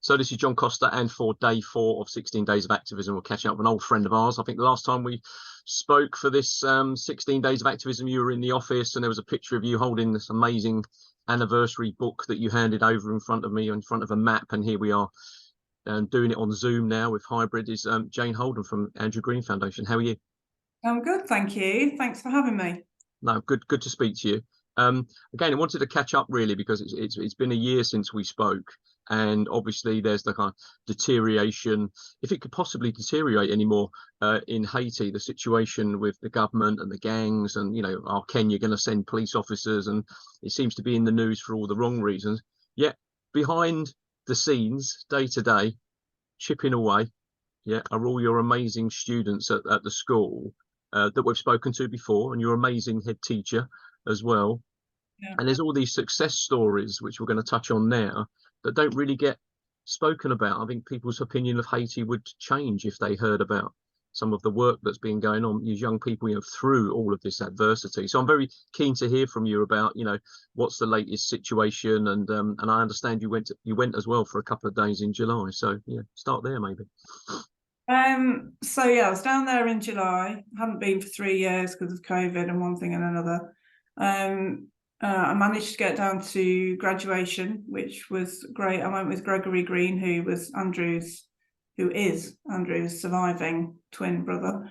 So this is John Costa, and for day 4 of 16 Days of Activism, we're catching up with an old friend of ours. I think the last time we spoke for this 16 Days of Activism, you were in the office and there was a picture of you holding this amazing anniversary book that you handed over in front of me, in front of a map, and here we are doing it on Zoom now with hybrid. Is Jane Holden from Andrew Green Foundation. How are you? I'm good, thank you. Thanks for having me. No, good to speak to you. Again, I wanted to catch up really because it's been a year since we spoke, and obviously there's the kind of deterioration, if it could possibly deteriorate anymore, in Haiti, the situation with the government and the gangs, and are Kenya going to send police officers? And it seems to be in the news for all the wrong reasons. Yet behind the scenes, day to day, chipping away, are all your amazing students at the school that we've spoken to before, and your amazing head teacher as well. Yeah. And there's all these success stories, which we're going to touch on now, that don't really get spoken about. I think people's opinion of Haiti would change if they heard about some of the work that's been going on, these young people, through all of this adversity. So I'm very keen to hear from you about, what's the latest situation, and I understand you went as well for a couple of days in July. So start there maybe. So I was down there in July. Hadn't been for 3 years because of COVID and one thing and another. I managed to get down to graduation, which was great. I went with Gregory Green, who is Andrew's surviving twin brother.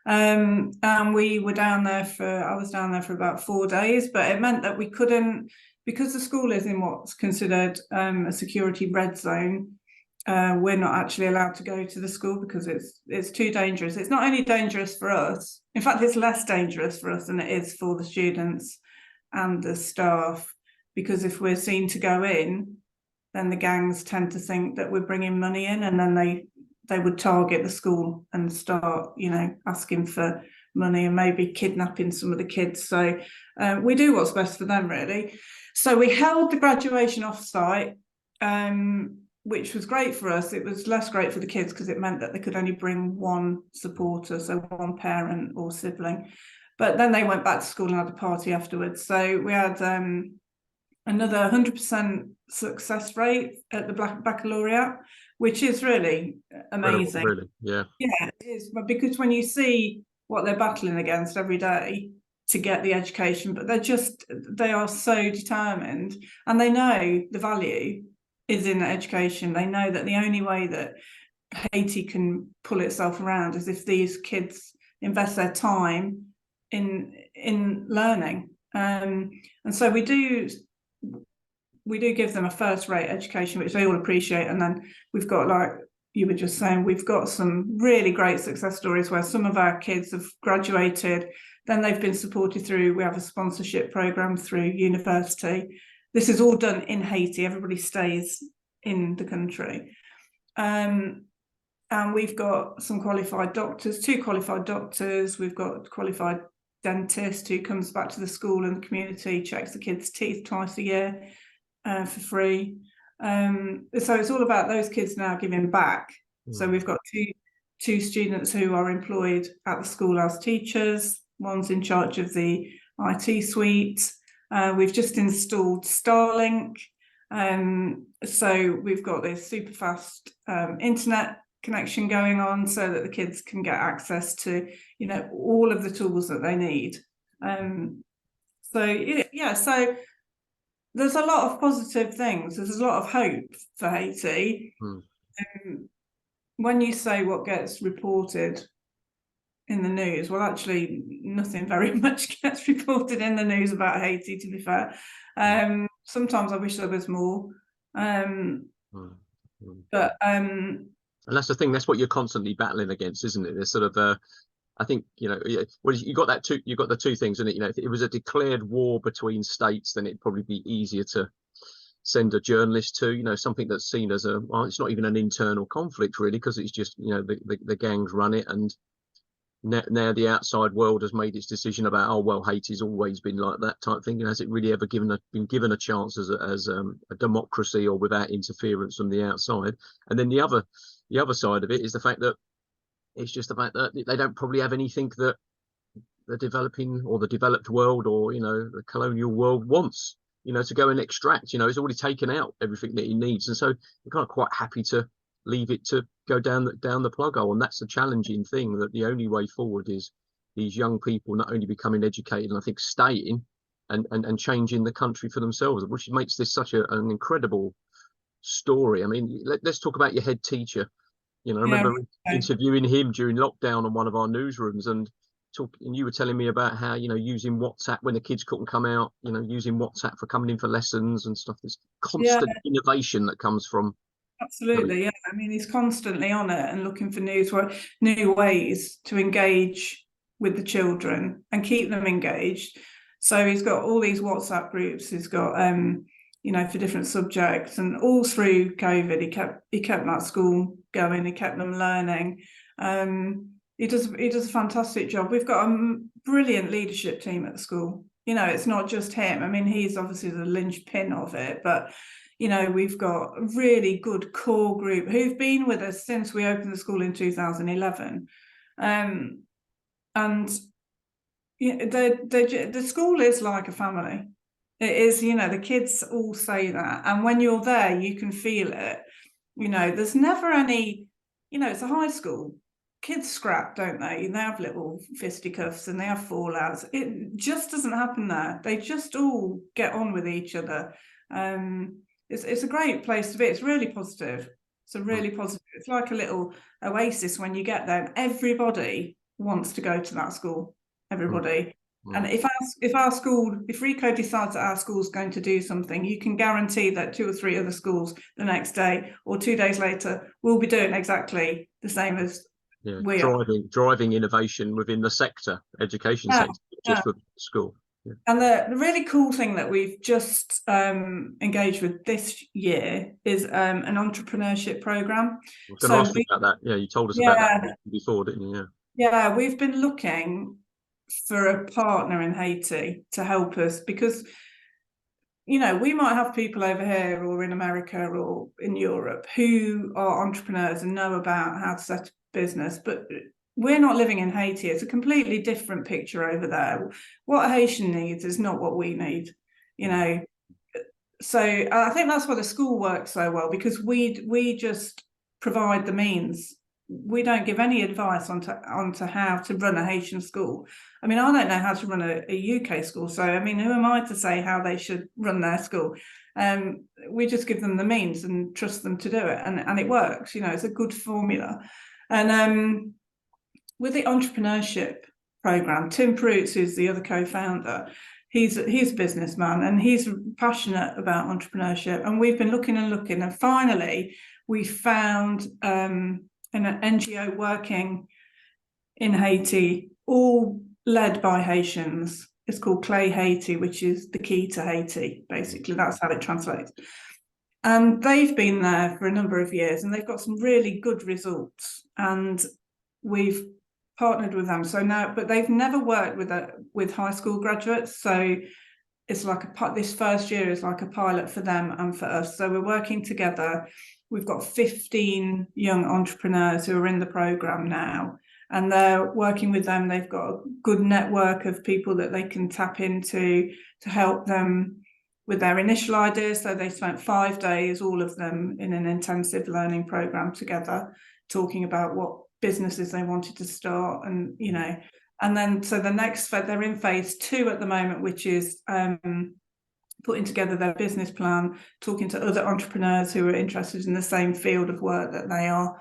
And we were down there I was down there for about 4 days, but it meant that we couldn't, because the school is in what's considered a security red zone. We're not actually allowed to go to the school because it's too dangerous. It's not only dangerous for us, in fact, it's less dangerous for us than it is for the students and the staff, because if we're seen to go in, then the gangs tend to think that we're bringing money in, and then they would target the school and start, asking for money and maybe kidnapping some of the kids. So we do what's best for them, really. So we held the graduation off-site, which was great for us. It was less great for the kids because it meant that they could only bring one supporter, so one parent or sibling. But then they went back to school and had a party afterwards. So we had another 100% success rate at the baccalaureate, which is really amazing. Really, yeah. Yeah, it is. But because when you see what they're battling against every day to get the education, but they are so determined, and they know the value is in education. They know that the only way that Haiti can pull itself around is if these kids invest their time in learning, and so we do give them a first-rate education, which they all appreciate. And then we've got, like you were just saying, we've got some really great success stories where some of our kids have graduated, then they've been supported through, we have a sponsorship program through university. This is all done in Haiti. Everybody stays in the country. And we've got some qualified doctors, 2 qualified doctors. We've got a qualified dentist who comes back to the school and the community, checks the kids' teeth twice a year for free. So it's all about those kids now giving back. So we've got two students who are employed at the school as teachers. One's in charge of the IT suite. We've just installed Starlink. So we've got this super fast internet connection going on so that the kids can get access to, all of the tools that they need. So there's a lot of positive things. There's a lot of hope for Haiti. When you say what gets reported in the news, well, actually nothing very much gets reported in the news about Haiti, to be fair. Sometimes I wish there was more, but and that's the thing, that's what you're constantly battling against, isn't it? There's sort of I think well, you got the two things, and if it was a declared war between states, then it'd probably be easier to send a journalist to, something that's seen as it's not even an internal conflict really, because it's just the gangs run it, and now the outside world has made its decision about, oh well, Haiti's always been like that type thing. Has it really ever been given a chance as a democracy, or without interference from the outside? And then the other side of it is the fact that it's just the fact that they don't probably have anything that the developing or the developed world, or the colonial world wants. to go and extract. He's already taken out everything that he needs, and so you're kind of quite happy to leave it to go down the plug hole. And that's the challenging thing, that the only way forward is these young people not only becoming educated, and I think staying and changing the country for themselves, which makes this such an incredible story. I mean, let's talk about your head teacher. I remember interviewing him during lockdown on one of our newsrooms, and you were telling me about how, using WhatsApp when the kids couldn't come out, using WhatsApp for coming in for lessons and stuff. There's constant innovation that comes from. Absolutely, yeah. I mean, he's constantly on it and looking for new ways to engage with the children and keep them engaged. So he's got all these WhatsApp groups. He's got, for different subjects, and all through COVID, he kept that school going. He kept them learning. He does a fantastic job. We've got a brilliant leadership team at the school. It's not just him. I mean, he's obviously the linchpin of it, but we've got a really good core group who've been with us since we opened the school in 2011. And the school is like a family. It is, the kids all say that. And when you're there, you can feel it. There's never any, it's a high school. Kids scrap, don't they? They have little fisticuffs and they have fallouts. It just doesn't happen there. They just all get on with each other. It's a great place to be. It's really positive. It's like a little oasis when you get there. Everybody wants to go to that school. Everybody. And if Rico decides that our school's going to do something, you can guarantee that 2 or 3 other schools the next day or 2 days later will be doing exactly the same as we are. Driving innovation within the sector, education sector, just with school. Yeah. And the really cool thing that we've just engaged with this year is an entrepreneurship program. I was going to ask you about that. Yeah, you told us about that before, didn't you? Yeah, we've been looking for a partner in Haiti to help us, because we might have people over here or in America or in Europe who are entrepreneurs and know about how to set a business, but we're not living in Haiti. It's a completely different picture over there. What a Haitian needs is not what we need, So I think that's why the school works so well, because we just provide the means. We don't give any advice onto how to run a Haitian school. I mean, I don't know how to run a UK school, so I mean, who am I to say how they should run their school? We just give them the means and trust them to do it, and it works. It's a good formula. And with the entrepreneurship program, Tim Prutz, who's the other co-founder, he's a businessman and he's passionate about entrepreneurship. And we've been looking, and finally we found an NGO working in Haiti, all led by Haitians. It's called Clay Haiti, which is the key to Haiti. Basically, that's how it translates. And they've been there for a number of years, and they've got some really good results. And we've partnered with them. So now, but they've never worked with high school graduates. So it's like this first year is like a pilot for them and for us. So we're working together. We've got 15 young entrepreneurs who are in the program now, and they're working with them. They've got a good network of people that they can tap into to help them with their initial ideas. So they spent 5 days, all of them, in an intensive learning program together, talking about what businesses they wanted to start, and and then so the next they're in phase 2 at the moment, which is putting together their business plan, talking to other entrepreneurs who are interested in the same field of work that they are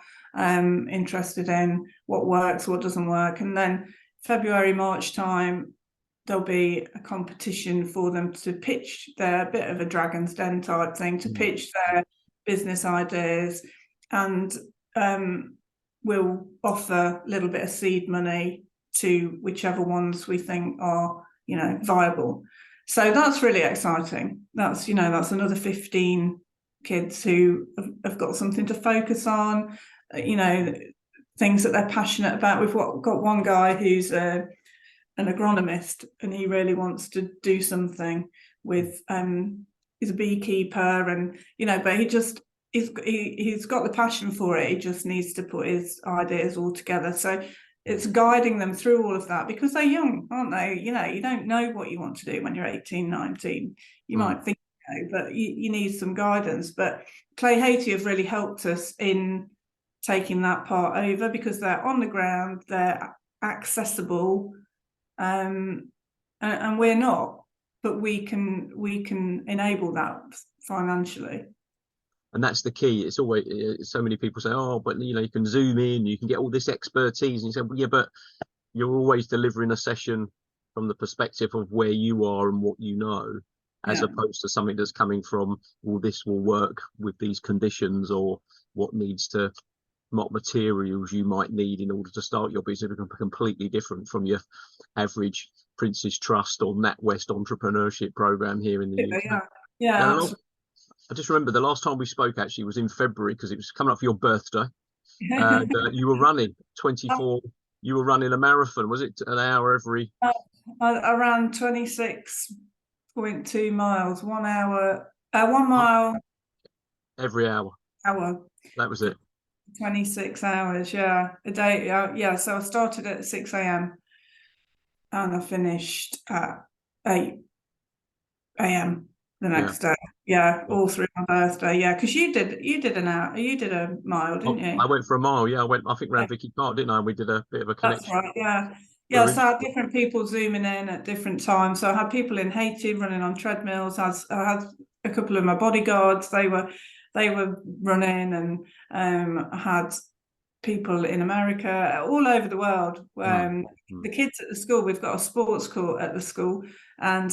interested in, what works, what doesn't work. And then February, March time, there'll be a competition for them to pitch their bit of a Dragon's Den type thing, to pitch their business ideas, and we'll offer a little bit of seed money to whichever ones we think are viable. So that's really exciting. That's another 15 kids who have got something to focus on, things that they're passionate about. We've got one guy who's an agronomist, and he really wants to do something with he's a beekeeper, and but he's got the passion for it. He just needs to put his ideas all together. So it's guiding them through all of that, because they're young, aren't they? You know, you don't know what you want to do when you're 18, 19. You might think, you know, but you need some guidance. But Clay Haiti have really helped us in taking that part over, because they're on the ground, they're accessible, and we're not, but we can enable that financially. And that's the key. It's always, so many people say, oh, but you know, you can zoom in, you can get all this expertise, and you say, well, yeah, but you're always delivering a session from the perspective of where you are and what you know, as opposed to something that's coming from, well, this will work with these conditions, or what materials you might need in order to start your business. Become completely different from your average Prince's Trust or NatWest entrepreneurship program here in the UK. Yeah. I just remember the last time we spoke actually was in February, because it was coming up for your birthday, and you were running 24. You were running a marathon. Was it an hour every? I ran 26.2 miles, 1 hour, 1 mile every hour. That was it. 26 hours, yeah, a day. Yeah. So I started at 6 a.m. and I finished at 8 a.m. the next day. Yeah, all through my birthday. Yeah, because you did an hour, you did a mile, didn't you? I went for a mile. Yeah, I think around Vicky Park, didn't I? And we did a bit of a connection. That's right. Yeah. So I had different people zooming in at different times. So I had people in Haiti running on treadmills. I had a couple of my bodyguards. They were running, and I had people in America, all over the world. The kids at the school, we've got a sports court at the school, and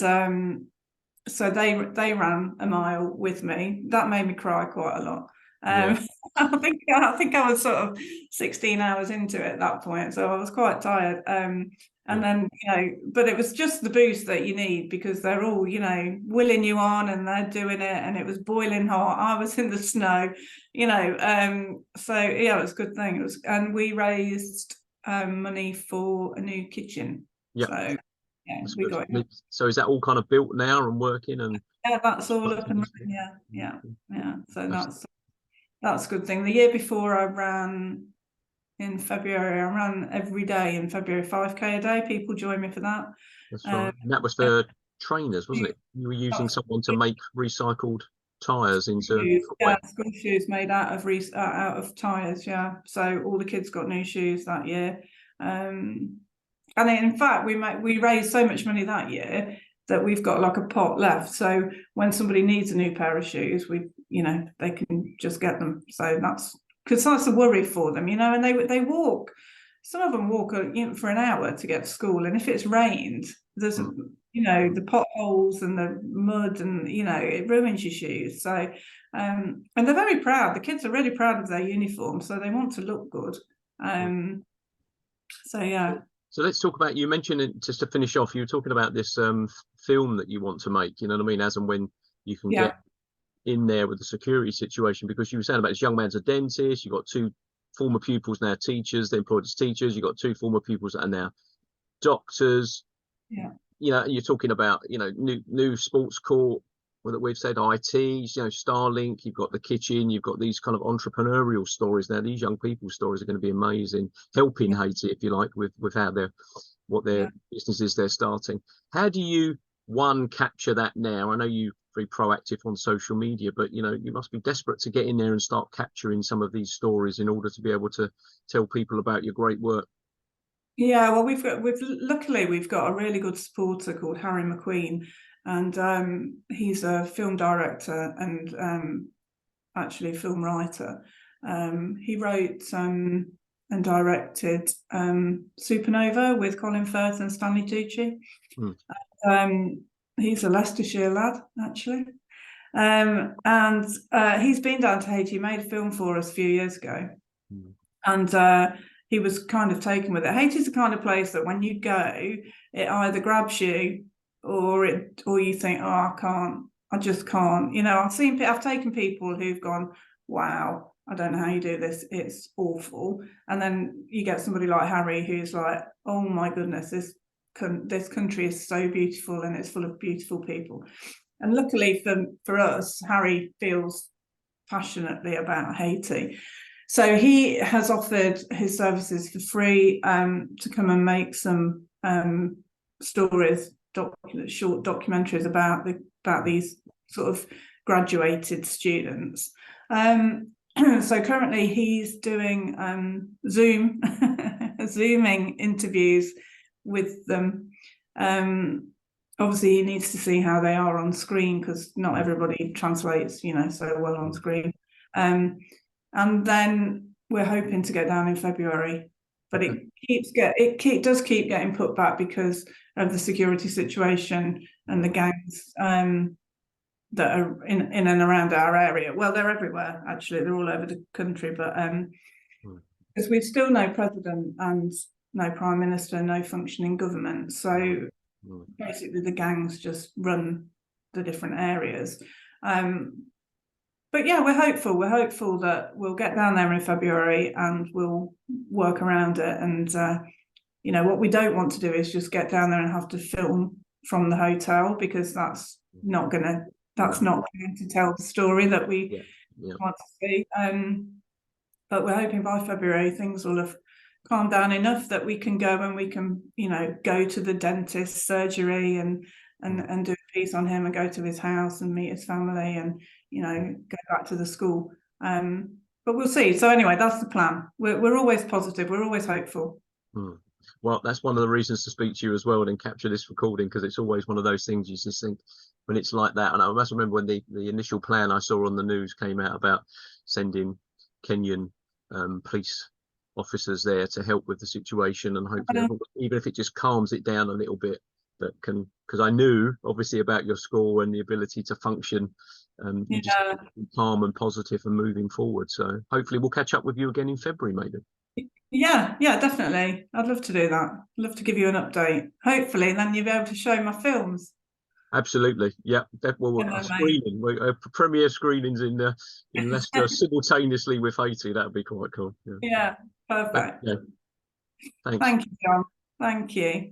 so they ran a mile with me. That made me cry quite a lot. I think I was sort of 16 hours into it at that point, so I was quite tired. And then, you know, but it was just the boost that you need, because they're all, you know, willing you on, and they're doing it, and it was boiling hot. I was in the snow, you know. So yeah, it was a good thing. It was, and we raised money for a new kitchen. So yeah, we got it. So is that all kind of built now and working? And yeah, that's all up and running. Yeah. So that's a good thing. The year before I ran in February, I ran every day in February, 5K a day. People joined me for that. That's right. And that was for trainers, wasn't it? You were using someone to make recycled tires into school shoes made out of tires. Yeah, so all the kids got new shoes that year. And in fact, we raised so much money that year that we've got like a pot left. So when somebody needs a new pair of shoes, they can just get them. So because that's a worry for them, you know. And they walk. Some of them walk for an hour to get to school, and if it's rained, there's the potholes and the mud, and it ruins your shoes. So and they're very proud. The kids are really proud of their uniform, so they want to look good. So yeah. So let's talk about, you mentioned it, just to finish off, you were talking about this film that you want to make, you know what I mean, as and when you can get in there with the security situation, because you were saying about this young man's a dentist, you've got 2 former pupils now teachers, they're employed as teachers, you've got 2 former pupils that are now doctors. You're talking about new sports court that we've said, IT, Starlink, you've got the kitchen, you've got these kind of entrepreneurial stories now. These young people's stories are going to be amazing, helping Haiti, if you like, with how what their businesses they're starting. How do you capture that now? I know you're very proactive on social media, but you must be desperate to get in there and start capturing some of these stories in order to be able to tell people about your great work. Yeah, well, luckily we've got a really good supporter called Harry McQueen, and he's a film director and actually a film writer. He wrote and directed Supernova with Colin Firth and Stanley Tucci. He's a Leicestershire lad, actually. And he's been down to Haiti. He made a film for us a few years ago. And he was kind of taken with it. Haiti's the kind of place that when you go, it either grabs you or you think, oh, I just can't. I've taken people who've gone, wow, I don't know how you do this. It's awful. And then you get somebody like Harry who's like, oh my goodness, this country is so beautiful and it's full of beautiful people. And luckily for us, Harry feels passionately about Haiti. So he has offered his services for free to come and make some stories, short documentaries about these sort of graduated students. So currently he's doing zooming interviews with them. Obviously he needs to see how they are on screen, because not everybody translates, so well on screen. And then we're hoping to get down in February, but it does keep getting put back because of the security situation and the gangs that are in and around our area. Well, they're everywhere, actually. They're all over the country, but because we've still no president and no prime minister, no functioning government. So basically the gangs just run the different areas. But yeah, we're hopeful that we'll get down there in February and we'll work around it. And what we don't want to do is just get down there and have to film from the hotel, because that's not going to tell the story that we want to see. But we're hoping by February things will have calmed down enough that we can go and we can, go to the dentist surgery and do a piece on him, and go to his house and meet his family, and go back to the school. But we'll see. So anyway, that's the plan. We're always positive. We're always hopeful. Well, that's one of the reasons to speak to you as well and capture this recording, because it's always one of those things you just think when it's like that. And I must remember when the initial plan I saw on the news came out about sending Kenyan police officers there to help with the situation, and hopefully even if it just calms it down a little bit, that can, because I knew obviously about your school and the ability to function, you just have to be calm and positive and moving forward. So hopefully we'll catch up with you again in February, maybe. Yeah, definitely. I'd love to do that. I'd love to give you an update. Hopefully then you'll be able to show my films. Absolutely, yeah. Well, a screening, premiere screenings in Leicester simultaneously with Haiti. That would be quite cool. Yeah, perfect. Thanks. Thank you, John. Thank you.